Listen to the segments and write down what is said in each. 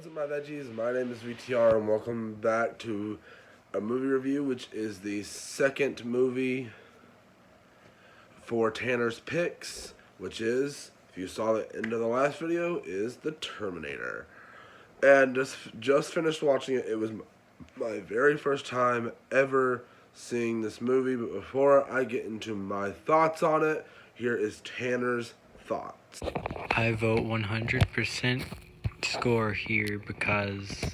What's up, my veggies? My name is VTR, and welcome back to a movie review, which is the second movie for Tanner's Picks, which is, if you saw the end of the last video, is the Terminator. And just finished watching it. It was my very first time ever seeing this movie, but before I get into my thoughts on it, here is Tanner's thoughts. I vote 100% score here because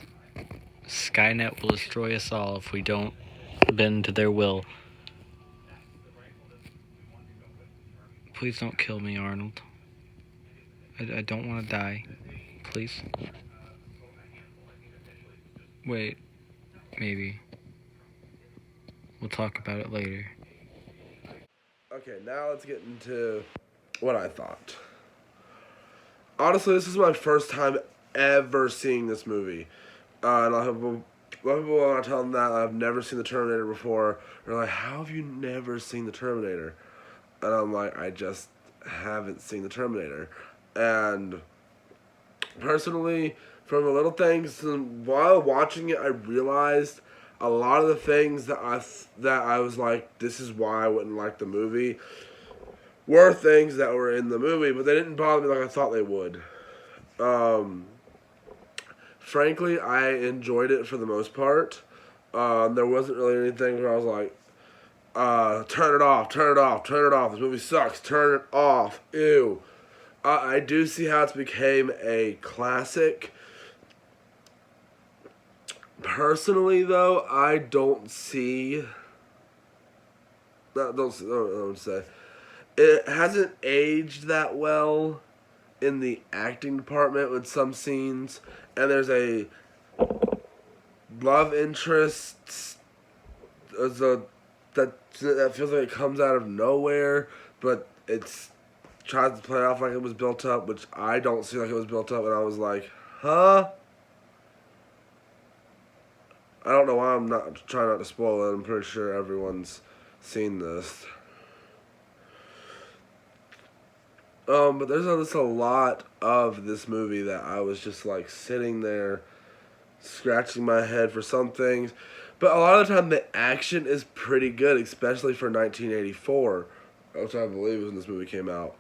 Skynet will destroy us all if we don't bend to their will. Please don't kill me, Arnold. I don't want to die. Please. Wait. Maybe. We'll talk about it later. Okay, now let's get into what I thought. Honestly, this is my first time ever seeing this movie. And a lot of people, when I tell them that I've never seen the Terminator before, they're like, how have you never seen the Terminator? And I'm like, I just haven't seen the Terminator. And personally, from the little things, while watching it, I realized a lot of the things that I was like, this is why I wouldn't like the movie, were things that were in the movie, but they didn't bother me like I thought they would. Frankly, I enjoyed it for the most part. There wasn't really anything where I was like, turn it off, turn it off, turn it off, this movie sucks, turn it off, ew. I do see how it's became a classic. Personally, though, I don't see... don't say... It hasn't aged that well in the acting department with some scenes, and there's a love interest that feels like it comes out of nowhere, but it's tries to play off like it was built up, which I don't see like it was built up, and I was like, huh? I don't know why I'm not trying not to spoil it. I'm pretty sure everyone's seen this. But there's just a lot of this movie that I was just like sitting there scratching my head for some things. But a lot of the time the action is pretty good, especially for 1984, which I believe was when this movie came out.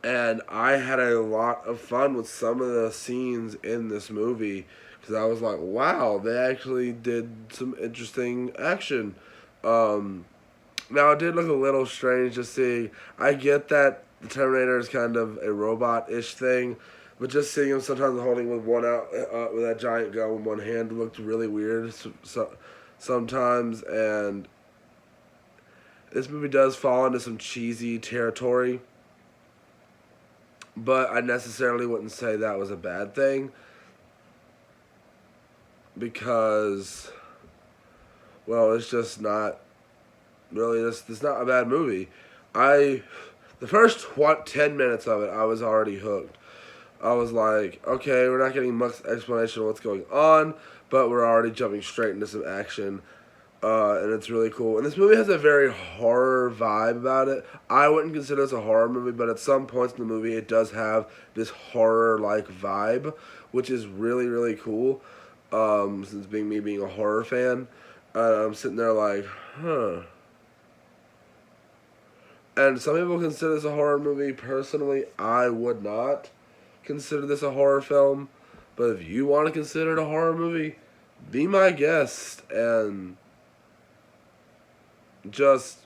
And I had a lot of fun with some of the scenes in this movie because I was like, wow, they actually did some interesting action. Now, it did look a little strange to see. I get that the Terminator is kind of a robot-ish thing, but just seeing him sometimes holding with one out with that giant gun with one hand looked really weird sometimes. And this movie does fall into some cheesy territory, but I necessarily wouldn't say that was a bad thing because, well, it's just not really, it's not a bad movie. The first 10 minutes of it, I was already hooked. I was like, okay, we're not getting much explanation of what's going on, but we're already jumping straight into some action, and it's really cool. And this movie has a very horror vibe about it. I wouldn't consider this a horror movie, but at some points in the movie, it does have this horror-like vibe, which is really, really cool, since being a horror fan. I'm sitting there like, huh. And some people consider this a horror movie. Personally, I would not consider this a horror film. But if you want to consider it a horror movie, be my guest. And just...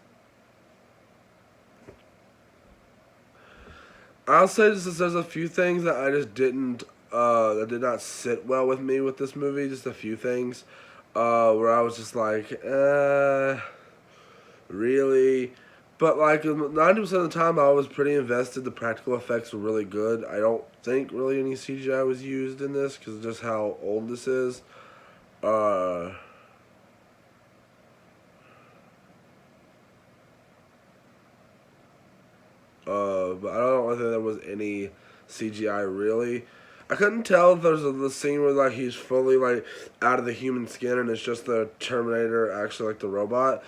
I'll say just there's a few things that I just didn't... that did not sit well with me with this movie. Just a few things. Where I was just like, really? But like 90% of the time, I was pretty invested. The practical effects were really good. I don't think really any CGI was used in this because of just how old this is. But I don't think there was any CGI really. I couldn't tell if there's the scene where like he's fully like out of the human skin and it's just the Terminator actually like the robot.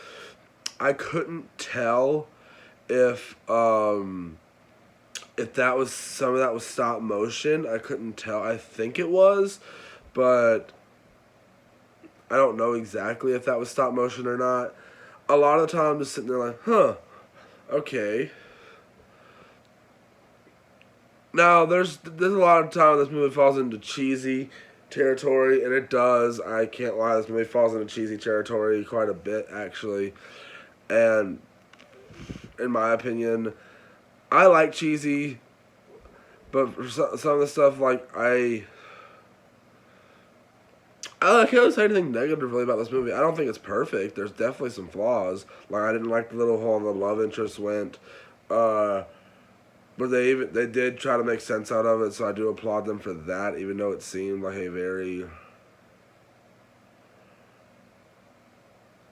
I couldn't tell if if that was some of that was stop motion. I couldn't tell. I think it was, but I don't know exactly if that was stop motion or not. A lot of the time, I'm just sitting there like, huh, okay. Now, there's a lot of time this movie falls into cheesy territory, and it does. I can't lie, this movie falls into cheesy territory quite a bit, actually. And in my opinion, I like cheesy, but for some of the stuff, like I can't say anything negative really about this movie. I don't think it's perfect. There's definitely some flaws. Like I didn't like the little hole the love interest went. Uh, But they did try to make sense out of it, so I do applaud them for that, even though it seemed like a very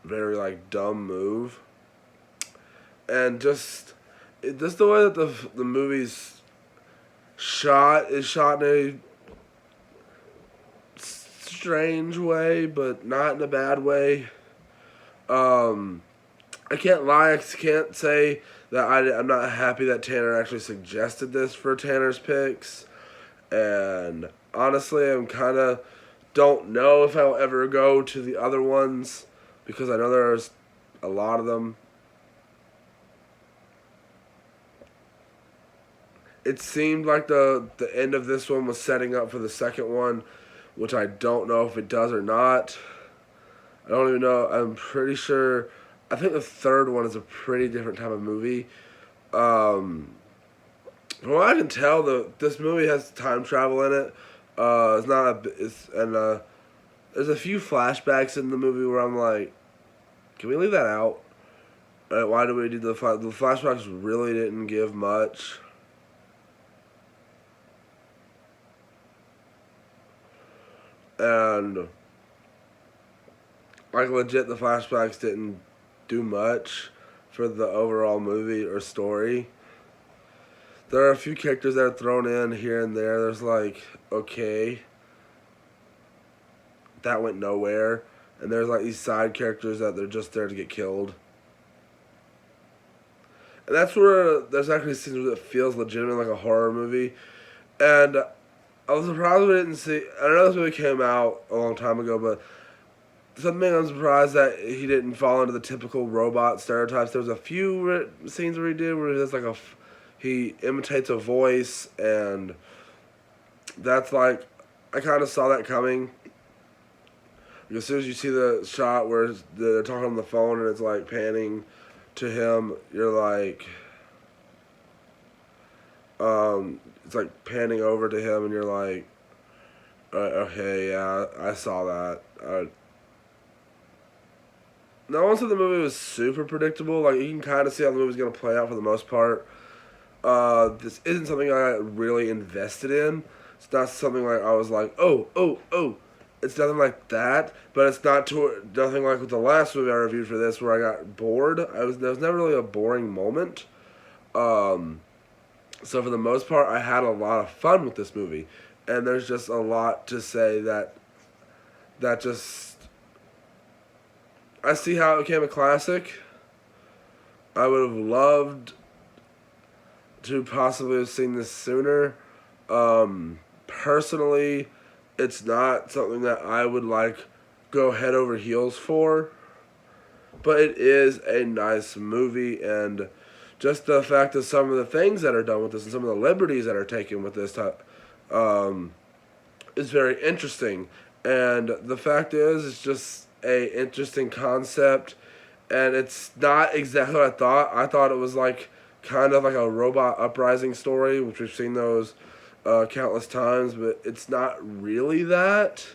like dumb move. And just the way that the movie's shot is shot in a strange way, but not in a bad way. Um, I can't lie. I can't say that I'm not happy that Tanner actually suggested this for Tanner's picks. And honestly, I'm kind of don't know if I'll ever go to the other ones because I know there's a lot of them. It seemed like the end of this one was setting up for the second one, which I don't know if it does or not. I don't even know. I'm pretty sure. I think the third one is a pretty different type of movie. Um, From what I can tell, this movie has time travel in it. It's not a. It's and there's a few flashbacks in the movie where I'm like, can we leave that out? Why do we do the flashbacks? Really didn't give much. And like legit, the flashbacks didn't do much for the overall movie or story. There are a few characters that are thrown in here and there. There's like, okay, that went nowhere. And there's like these side characters that they're just there to get killed. And that's where there's actually scenes where it feels legitimate like a horror movie. And I was surprised we didn't see. I know this movie came out a long time ago, but something I'm surprised that he didn't fall into the typical robot stereotypes. There was a few scenes where he did where it's like he imitates a voice, and that's like I kind of saw that coming. Like, as soon as you see the shot where they're talking on the phone and it's like panning to him, you're like, it's like panning over to him, and you're like, okay, yeah, I saw that. No one said the movie was super predictable. Like you can kind of see how the movie's gonna play out for the most part. This isn't something I really invested in. It's not something like I was like, oh. It's nothing like that, but it's nothing like with the last movie I reviewed for this where I got bored. There was never really a boring moment. So for the most part, I had a lot of fun with this movie, and there's just a lot to say that just I see how it became a classic. I would have loved to possibly have seen this sooner. Personally, it's not something that I would like go head over heels for, but it is a nice movie, and just the fact that some of the things that are done with this and some of the liberties that are taken with this is very interesting. And the fact is, it's just a interesting concept, and it's not exactly what I thought. I thought it was like kind of like a robot uprising story, which we've seen those countless times, but it's not really that.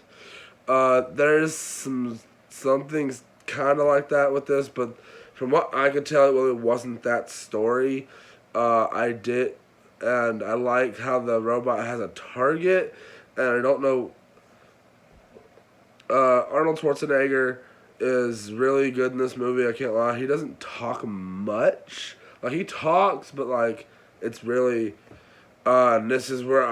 There's some things kind of like that with this, but from what I could tell, it wasn't that story. I did, and I liked how the robot has a target, and I don't know. Arnold Schwarzenegger is really good in this movie. I can't lie. He doesn't talk much. Like he talks, but like it's really. And this is where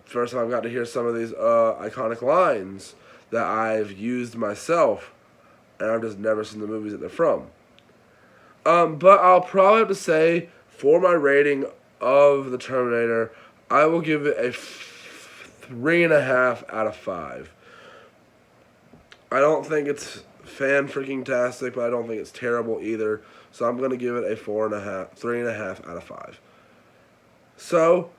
first time I've got to hear some of these iconic lines that I've used myself, and I've just never seen the movies that they're from. But I'll probably have to say, for my rating of the Terminator, I will give it a 3.5 out of 5. I don't think it's fan-freaking-tastic, but I don't think it's terrible either. So I'm going to give it a 3.5 out of 5. So,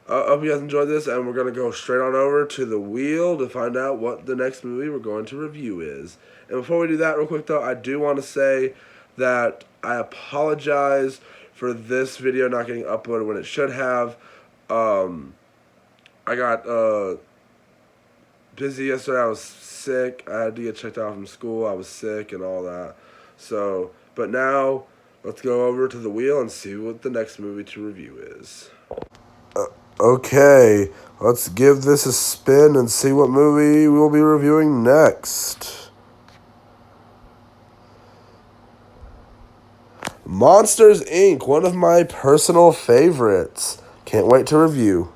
I hope you guys enjoyed this, and we're going to go straight on over to the wheel to find out what the next movie we're going to review is. And before we do that, real quick though, I do want to say that I apologize for this video not getting uploaded when it should have. I got busy yesterday. I was sick. I had to get checked out from school. I was sick and all that. So, but now let's go over to the wheel and see what the next movie to review is. Okay, let's give this a spin and see what movie we'll be reviewing next. Monsters, Inc., one of my personal favorites. Can't wait to review.